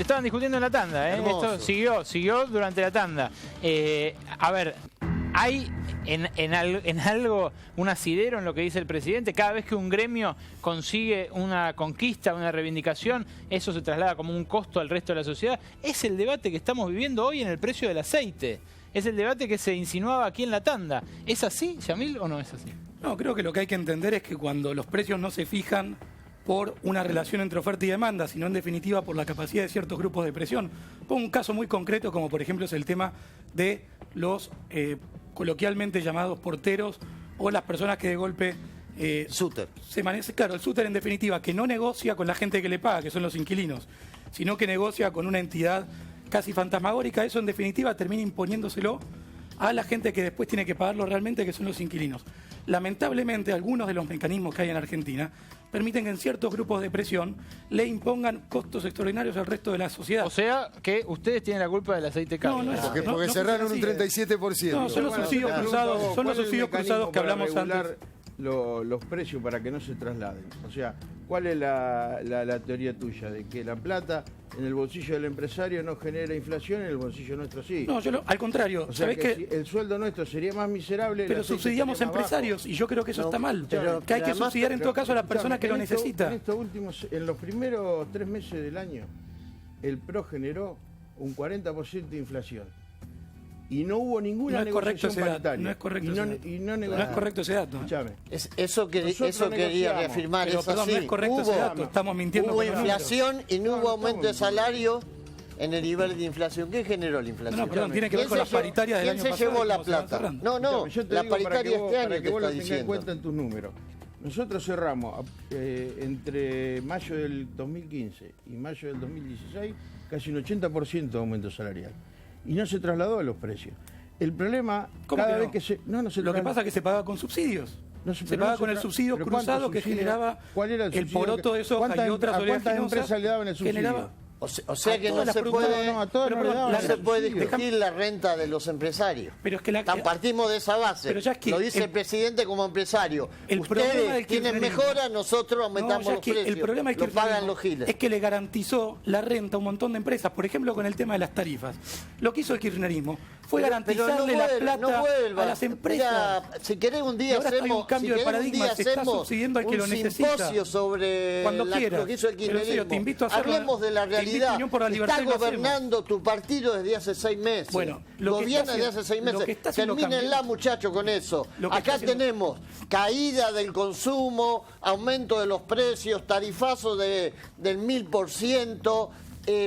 estaban discutiendo en la tanda, ¿eh? Esto siguió durante la tanda. A ver, ¿hay en algo un asidero en lo que dice el presidente? Cada vez que un gremio consigue una conquista, una reivindicación, eso se traslada como un costo al resto de la sociedad. Es el debate que estamos viviendo hoy en el precio del aceite. Es el debate que se insinuaba aquí en la tanda. ¿Es así, Yamil, o no es así? No, creo que lo que hay que entender es que cuando los precios no se fijan por una relación entre oferta y demanda, sino en definitiva por la capacidad de ciertos grupos de presión. Pongo un caso muy concreto, como por ejemplo es el tema de los coloquialmente llamados porteros o las personas que de golpe... Súter. Claro, el súter en definitiva, que no negocia con la gente que le paga, que son los inquilinos, sino que negocia con una entidad casi fantasmagórica. Eso en definitiva termina imponiéndoselo a la gente que después tiene que pagarlo realmente, que son los inquilinos. Lamentablemente, algunos de los mecanismos que hay en Argentina permiten que en ciertos grupos de presión le impongan costos extraordinarios al resto de la sociedad. O sea, que ustedes tienen la culpa del aceite caro. No, Porque cerraron un 37%. No, son los subsidios cruzados, que hablamos antes. Los precios para que no se trasladen. O sea, ¿cuál es la teoría tuya? De que la plata en el bolsillo del empresario no genera inflación, en el bolsillo nuestro sí. No, al contrario. O sea, ¿Sabés que si el sueldo nuestro sería más miserable... Pero subsidiamos a empresarios y yo creo que eso está mal. Que hay que subsidiar en todo caso a la persona que lo necesita. En los primeros 3 meses del año, el PRO generó un 40% de inflación. Y no hubo ninguna negociación paritaria. No es correcto ese dato. No es correcto ese dato. Escúchame. Eso quería reafirmar. Pero, es perdón, así. No es correcto ese dato. Estamos mintiendo. Hubo inflación y no hubo aumento de salario en el nivel de inflación. ¿Qué generó la inflación? No, perdón, tiene que ver con las paritarias del año pasado. ¿Quién se llevó la plata? No, la paritaria este año para que vos lo tengas en diciendo. cuenta en tus números. Nosotros cerramos entre mayo del 2015 y mayo del 2016 casi un 80% de aumento salarial. Y no se trasladó a los precios. El problema, cada vez que se... Lo que pasa es que se paga con subsidios. Se paga con el subsidio cruzado que generaba el poroto de soja y otras oleaginosas. ¿Cuántas empresas le daban el subsidio? O sea que no se puede discutir la renta de los empresarios. Pero es que partimos de esa base. Pero ya es que lo dice el presidente como empresario. Ustedes tienen mejora, nosotros aumentamos los precios. El problema es que lo pagan los giles. Es que le garantizó la renta a un montón de empresas, por ejemplo con el tema de las tarifas. Lo que hizo el kirchnerismo fue garantizarle la plata a las empresas. Mira, si querés un día hacemos un cambio de paradigma, se está subsidiando al que lo necesita. Un simposio sobre lo que hizo el kirchnerismo. Te invito a hacerlo. Hablemos de la realidad. Está gobernando tu partido desde hace 6 meses. Bueno, gobierna desde hace 6 meses. Termínenla, muchachos, con eso. Acá tenemos caída del consumo, aumento de los precios, tarifazo del 1000%,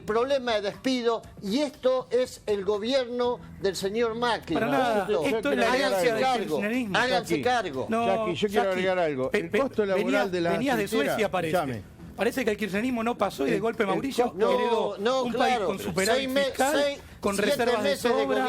problema de despido, y esto es el gobierno del señor Macri. Para nada, esto es la herencia del kirchnerismo. Háganse cargo. Jackie, yo quiero agregar algo. El costo laboral de la venías de Suecia, parece. Parece que el kirchnerismo no pasó y de golpe Mauricio heredó un país con superávit fiscal, con reservas de sobra.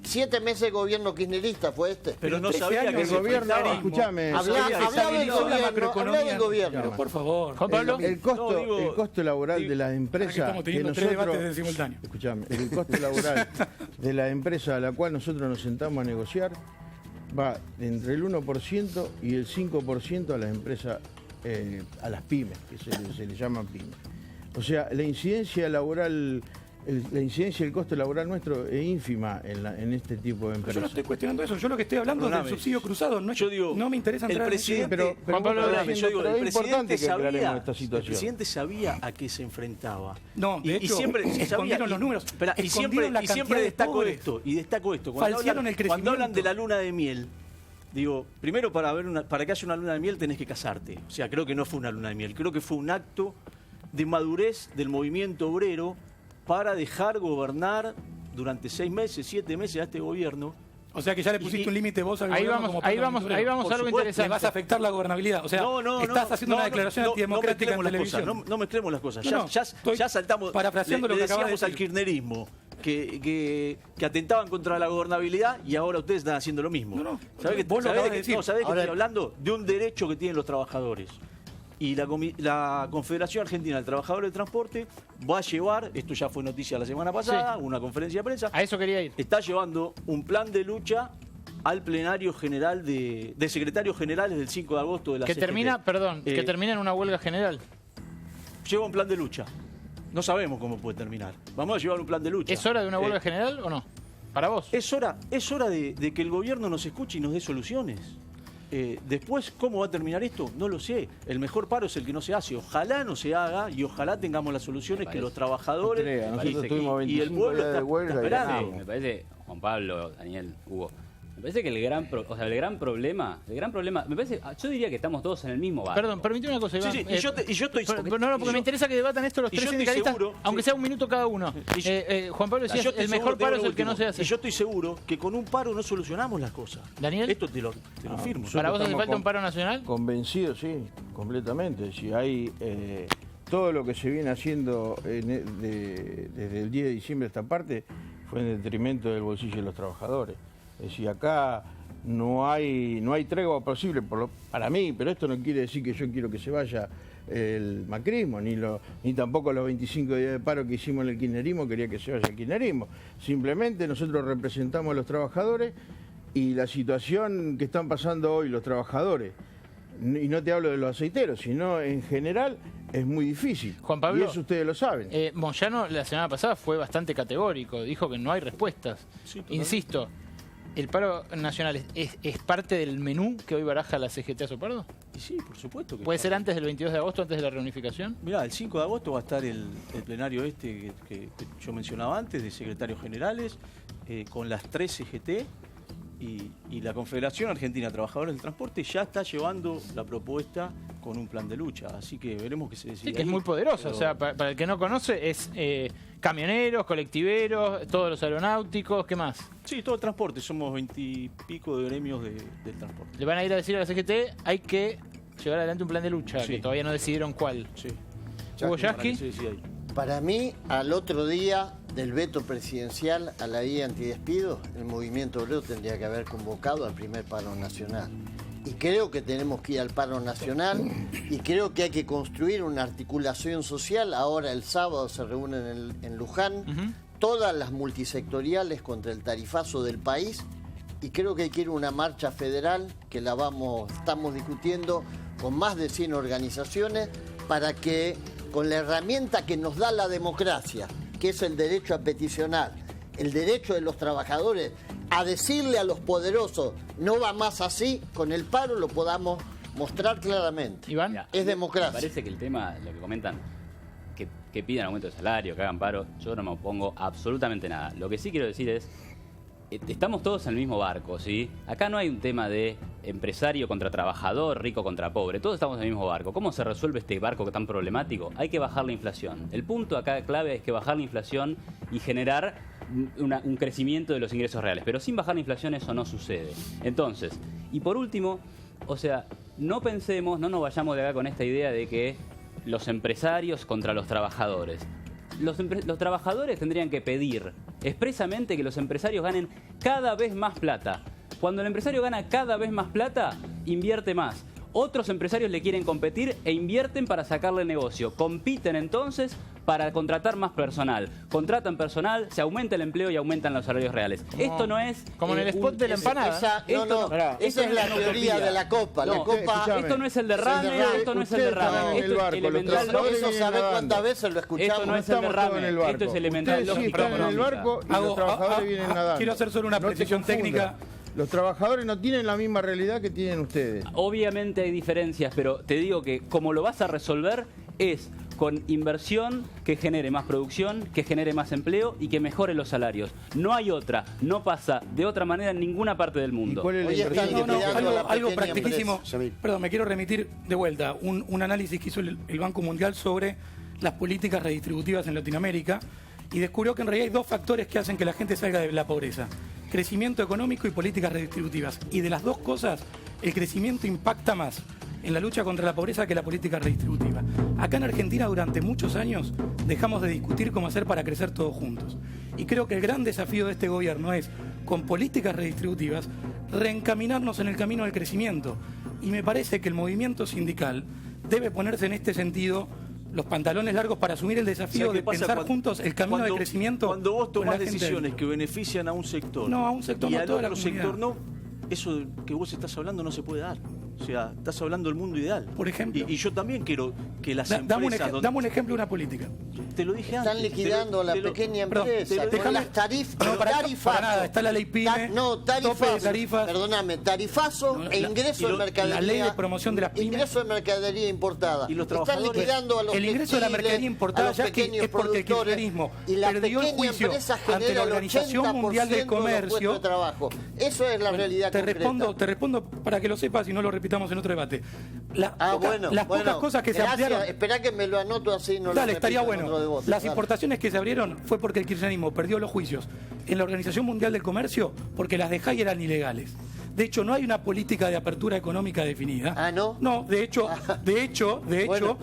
7 meses de gobierno kirchnerista fue este. Pero no sabía que el gobierno, escúchame. Hablaba del gobierno. Pero por favor. El costo laboral de las empresas que nosotros... Escuchame, el costo laboral de la empresa a la cual nosotros nos sentamos a negociar va entre el 1% y el 5% a las empresas, a las pymes, que se le llaman pymes. O sea, la incidencia laboral, la incidencia del costo laboral nuestro es ínfima en este tipo de empresas. Yo no estoy cuestionando eso, yo lo que estoy hablando es del subsidio cruzado. No me interesa entrar en eso. Pero el presidente sabía, el presidente sabía a qué se enfrentaba. No, de hecho, escondieron los números. Y siempre destaco esto. Cuando hablan de la luna de miel, digo, primero para que haya una luna de miel tenés que casarte. O sea, creo que no fue una luna de miel. Creo que fue un acto de madurez del movimiento obrero para dejar gobernar durante 6 meses, 7 meses a este gobierno. O sea que ya le pusiste un límite vos al gobierno. Ahí vamos a algo interesante. Le vas a afectar la gobernabilidad. O sea, estás haciendo una declaración antidemocrática en televisión. No mezclemos las cosas. Ya saltamos. Parafraseando lo que acabas de decir. Al kirchnerismo que atentaban contra la gobernabilidad y ahora ustedes están haciendo lo mismo. ¿Sabés que estoy hablando? De un derecho que tienen los trabajadores. Y la Confederación Argentina del Trabajador del Transporte va a llevar, esto ya fue noticia la semana pasada, una conferencia de prensa. A eso quería ir. Está llevando un plan de lucha al plenario general de secretarios generales del 5 de agosto de la CGT. Que termina en una huelga general. Lleva un plan de lucha. No sabemos cómo puede terminar. Vamos a llevar un plan de lucha. ¿Es hora de una huelga general o no? Para vos. Es hora de que el gobierno nos escuche y nos dé soluciones. Después, ¿cómo va a terminar esto? No lo sé. El mejor paro es el que no se hace. Ojalá no se haga y ojalá tengamos las soluciones que los trabajadores y el pueblo está esperando. Me parece, Juan Pablo, Daniel, Hugo, me parece que el gran problema, me parece, yo diría que estamos todos en el mismo barco. Perdón, permíteme una cosa, Iván. Sí, y yo estoy... porque me interesa que debatan esto los tres sindicalistas, seguro, aunque sea un minuto cada uno. Juan Pablo decía, el mejor paro es el que no se hace. Y yo estoy seguro que con un paro no solucionamos las cosas. Daniel. Esto te lo firmo. ¿Para vos hace falta un paro nacional? Convencido, sí, completamente. Si hay todo lo que se viene haciendo desde el 10 de diciembre a esta parte fue en detrimento del bolsillo de los trabajadores. Es decir, acá no hay tregua posible para mí, pero esto no quiere decir que yo quiero que se vaya el macrismo, ni tampoco los 25 días de paro que hicimos en el kirchnerismo quería que se vaya el kirchnerismo. Simplemente nosotros representamos a los trabajadores y la situación que están pasando hoy los trabajadores, y no te hablo de los aceiteros, sino en general, es muy difícil. Juan Pablo, y eso ustedes lo saben. Moyano la semana pasada fue bastante categórico, dijo que no hay respuestas. Sí, insisto, ¿el paro nacional es parte del menú que hoy baraja la CGT a Sopardo? Y sí, por supuesto que ¿puede ser antes del 22 de agosto, antes de la reunificación? Mirá, el 5 de agosto va a estar el plenario que yo mencionaba antes, de secretarios generales, con las 3 CGT, y la Confederación Argentina de Trabajadores del Transporte ya está llevando la propuesta con un plan de lucha, así que veremos qué se decide. Sí, que es muy poderosa, o sea, para el que no conoce, es camioneros, colectiveros, todos los aeronáuticos, ¿qué más? Sí, todo el transporte, somos 20 y pico de gremios del transporte. Le van a ir a decir a la CGT, hay que llevar adelante un plan de lucha, que todavía no decidieron cuál. Sí. Hugo Yasky. Para mí, al otro día del veto presidencial a la ley antidespido, el movimiento obrero tendría que haber convocado al primer paro nacional. Y creo que tenemos que ir al paro nacional y creo que hay que construir una articulación social. Ahora el sábado se reúnen en Luján todas las multisectoriales contra el tarifazo del país y creo que hay que ir a una marcha federal que estamos discutiendo con más de 100 organizaciones para que con la herramienta que nos da la democracia, que es el derecho a peticionar, el derecho de los trabajadores a decirle a los poderosos, no va más así, con el paro lo podamos mostrar claramente. Iván, mira, es democracia. Me parece que el tema, lo que comentan, que pidan aumento de salario, que hagan paro, yo no me opongo absolutamente nada. Lo que sí quiero decir es, estamos todos en el mismo barco, ¿sí? Acá no hay un tema de empresario contra trabajador, rico contra pobre. Todos estamos en el mismo barco. ¿Cómo se resuelve este barco tan problemático? Hay que bajar la inflación. El punto acá clave es que bajar la inflación y generar un crecimiento de los ingresos reales. Pero sin bajar la inflación eso no sucede. Entonces, y por último, o sea, no nos vayamos de acá con esta idea de que los empresarios contra los trabajadores. Los trabajadores tendrían que pedir expresamente que los empresarios ganen cada vez más plata. Cuando el empresario gana cada vez más plata, invierte más. Otros empresarios le quieren competir e invierten para sacarle negocio. Compiten entonces para contratar más personal. Contratan personal, se aumenta el empleo y aumentan los salarios reales. Esto no es... Como en el spot de la empanada. Esa es la teoría de la Copa. Esto no es el derrame, esto no es el derrame. Esto es elemental. Eso sabe cuántas veces lo escuchamos. Esto no es el derrame, esto es elemental. Ustedes sí están en el barco y los trabajadores vienen nadando. Quiero hacer solo una precisión técnica. Los trabajadores no tienen la misma realidad que tienen ustedes. Obviamente hay diferencias, pero te digo que como lo vas a resolver es con inversión que genere más producción, que genere más empleo y que mejore los salarios. No hay otra, no pasa de otra manera en ninguna parte del mundo. ¿Y cuál es la inversión? Algo practicísimo. Perdón, me quiero remitir de vuelta. Un análisis que hizo el Banco Mundial sobre las políticas redistributivas en Latinoamérica y descubrió que en realidad hay dos factores que hacen que la gente salga de la pobreza: crecimiento económico y políticas redistributivas. Y de las dos cosas, el crecimiento impacta más en la lucha contra la pobreza que la política redistributiva. Acá en Argentina durante muchos años dejamos de discutir cómo hacer para crecer todos juntos. Y creo que el gran desafío de este gobierno es, con políticas redistributivas, reencaminarnos en el camino del crecimiento. Y me parece que el movimiento sindical debe ponerse en este sentido los pantalones largos para asumir el desafío de pensar juntos el camino de crecimiento. Cuando vos tomás decisiones que benefician a un sector, no, a un sector y no, al toda otro la comunidad. sector no, eso que vos estás hablando no se puede dar. O sea, estás hablando del mundo ideal. Por ejemplo. Y yo también quiero que las empresas... Dame un ejemplo de una política. Te lo dije antes. Están liquidando a la pequeña empresa. Con las tarifas. No, para nada. Está la ley PYME. Tarifas. Perdóname, tarifazo e ingreso de mercadería. La ley de promoción de las pymes. Ingreso de mercadería importada. Y los Están trabajadores. liquidando a los el ingreso de la mercadería importada ya es porque el kirchnerismo perdió el juicio ante la Organización Mundial del Comercio. De trabajo. Eso es la realidad te respondo para que lo sepas y no lo repitamos en otro debate. Las pocas cosas que se ampliaron... Esperá que me lo anoto así. No Dale, estaría bueno. Las importaciones que se abrieron fue porque el kirchnerismo perdió los juicios en la Organización Mundial del Comercio porque las de Jai eran ilegales. De hecho, no hay una política de apertura económica definida. ¿Ah, no? No, de hecho, bueno,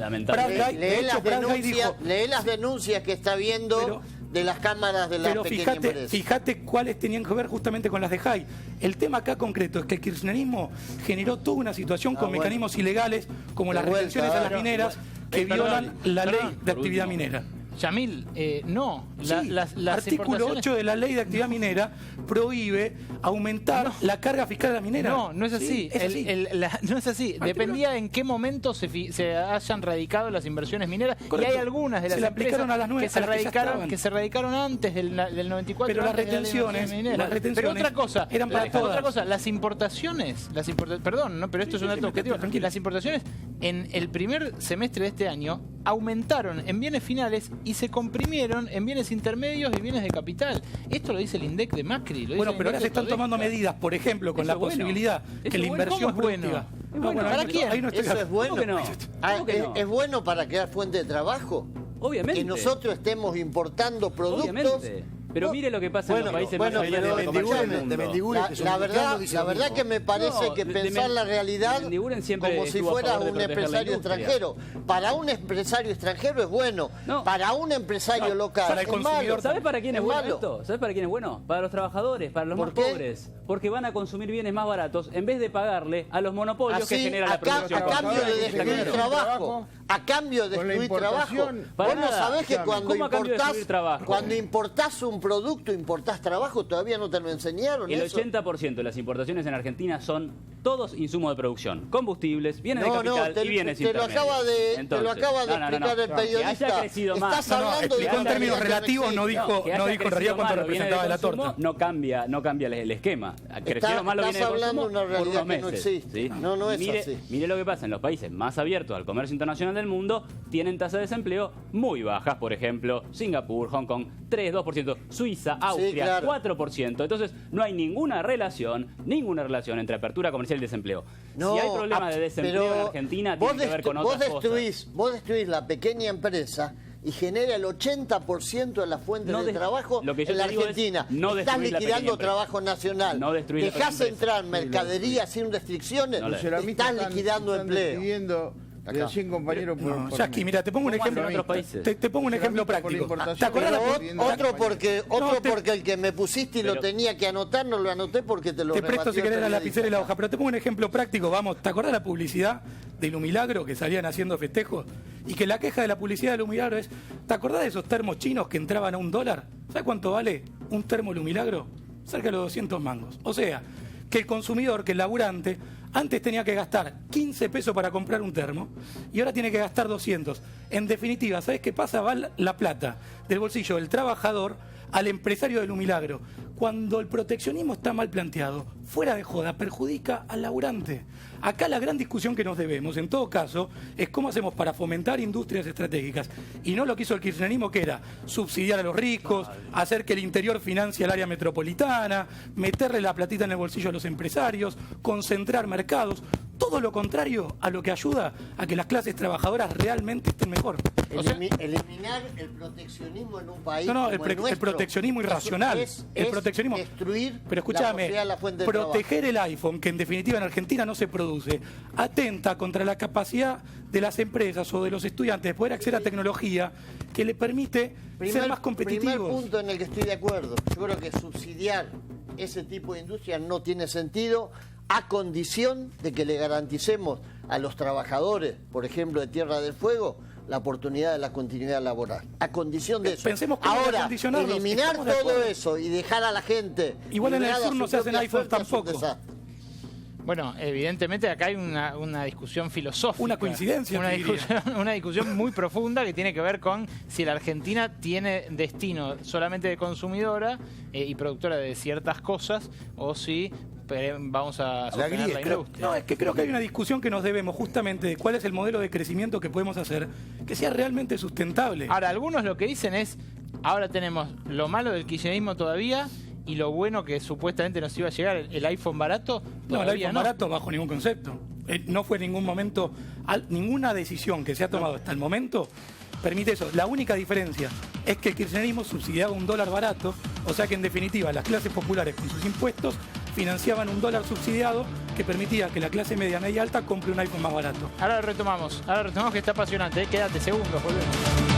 lee las denuncias que está viendo de las cámaras de la pequeña empresa. Fíjate cuáles tenían que ver justamente con las de Jai. El tema acá concreto es que el kirchnerismo generó toda una situación con mecanismos ilegales como las retenciones a las mineras que violan la ley de actividad minera. Yamil, no. Las artículo 8 de la ley de actividad minera prohíbe aumentar la carga fiscal de la minera. No, no es así. No es así. Dependía en qué momento se hayan radicado las inversiones mineras. Correcto. Y hay algunas de las empresas que se radicaron antes del 94. Pero las retenciones pero otra cosa, eran para todas. Otra cosa, las importaciones, perdón, no, pero esto es un dato objetivo. Las importaciones en el primer semestre de este año aumentaron en bienes finales y se comprimieron en bienes intermedios y bienes de capital. Esto lo dice el INDEC de Macri. Bueno, pero ahora se están tomando medidas, por ejemplo, con la posibilidad que la inversión productiva... ¿Para quién? ¿Eso es bueno? ¿Es bueno para crear fuente de trabajo? Obviamente. Que nosotros estemos importando productos... Obviamente. Pero mire lo que pasa en los países más avanzados del mundo. La verdad que me parece que pensar la realidad como si fuera un empresario extranjero. Para un empresario extranjero es bueno. Para un empresario local es malo. ¿Sabes para quién es bueno esto? ¿Sabes para quién es bueno? Para los trabajadores, para los más pobres. Porque van a consumir bienes más baratos en vez de pagarle a los monopolios que generan la producción. A cambio de destruir trabajo. A cambio de destruir trabajo. Vos no sabés que cuando importás un producto, importás trabajo, todavía no te lo enseñaron. El 80% de las importaciones en Argentina son todos insumos de producción, combustibles, bienes de capital y bienes intermedios. Te lo acaba de explicar el periodista. Que haya crecido más. Estás hablando en términos relativos, no dijo en realidad cuánto representaba la torta. No cambia el esquema. Crecieron más los bienes de consumo por unos meses. No es así. Mire lo que pasa en los países más abiertos al comercio internacional del mundo, tienen tasas de desempleo muy bajas, por ejemplo, Singapur, Hong Kong, 3-2%, Suiza, Austria, 4%. Entonces, no hay ninguna relación entre apertura comercial y desempleo. Si hay problemas de desempleo en Argentina, tiene que ver con otras cosas. Vos destruís la pequeña empresa y genera el 80% de las fuentes de trabajo en la Argentina. Estás liquidando trabajo nacional. Dejás entrar mercadería sin restricciones. Estás liquidando empleo. De 100 compañeros Jackie, mira, te pongo un ejemplo. Te pongo un ejemplo práctico. ¿Te acordás? Otro porque el que me pusiste y lo tenía que anotar, no lo anoté porque te lo Te presto si querés la lapicera y la hoja, pero te pongo un ejemplo práctico. Vamos, ¿te acordás la publicidad de Lumilagro que salían haciendo festejos? Y que la queja de la publicidad de Lumilagro es, ¿te acordás de esos termos chinos que entraban a $1? ¿Sabes cuánto vale un termo Lumilagro? Cerca de los 200 mangos. O sea, que el consumidor, que el laburante, antes tenía que gastar 15 pesos para comprar un termo y ahora tiene que gastar 200. En definitiva, ¿sabes qué pasa? Va la plata del bolsillo del trabajador al empresario de Lumilagro. Cuando el proteccionismo está mal planteado, fuera de joda, perjudica al laburante. Acá la gran discusión que nos debemos, en todo caso, es cómo hacemos para fomentar industrias estratégicas. Y no lo que hizo el kirchnerismo, que era subsidiar a los ricos, hacer que el interior financie al área metropolitana, meterle la platita en el bolsillo a los empresarios, concentrar mercados. Todo lo contrario a lo que ayuda a que las clases trabajadoras realmente estén mejor. Eliminar el proteccionismo en un país el proteccionismo irracional. El proteccionismo. Destruir pero escúchame, la fuente de proteger el iPhone, que en definitiva en Argentina no se produce, atenta contra la capacidad de las empresas o de los estudiantes de poder acceder a tecnología que le permite ser más competitivos. Primer punto en el que estoy de acuerdo. Yo creo que subsidiar ese tipo de industria no tiene sentido, a condición de que le garanticemos a los trabajadores, por ejemplo, de Tierra del Fuego, la oportunidad de la continuidad laboral. A condición de eso. Pensemos ahora, eliminar todo eso y dejar a la gente... Igual en el sur no se hacen iPhones tampoco. Bueno, evidentemente acá hay una discusión filosófica. Una coincidencia. Una discusión muy profunda que tiene que ver con si la Argentina tiene destino solamente de consumidora y productora de ciertas cosas, o si vamos a sostener la industria. No, es que creo que hay una discusión que nos debemos justamente de cuál es el modelo de crecimiento que podemos hacer que sea realmente sustentable. Ahora, algunos lo que dicen es, ahora tenemos lo malo del kirchnerismo todavía y lo bueno que supuestamente nos iba a llegar, el iPhone barato. No, el iPhone barato bajo ningún concepto. No fue en ningún momento, ninguna decisión que se ha tomado hasta el momento permite eso. La única diferencia es que el kirchnerismo subsidiaba un dólar barato, o sea que en definitiva las clases populares con sus impuestos financiaban un dólar subsidiado que permitía que la clase media y alta compre un iPhone más barato. Ahora retomamos que está apasionante, quédate segundos, volvemos.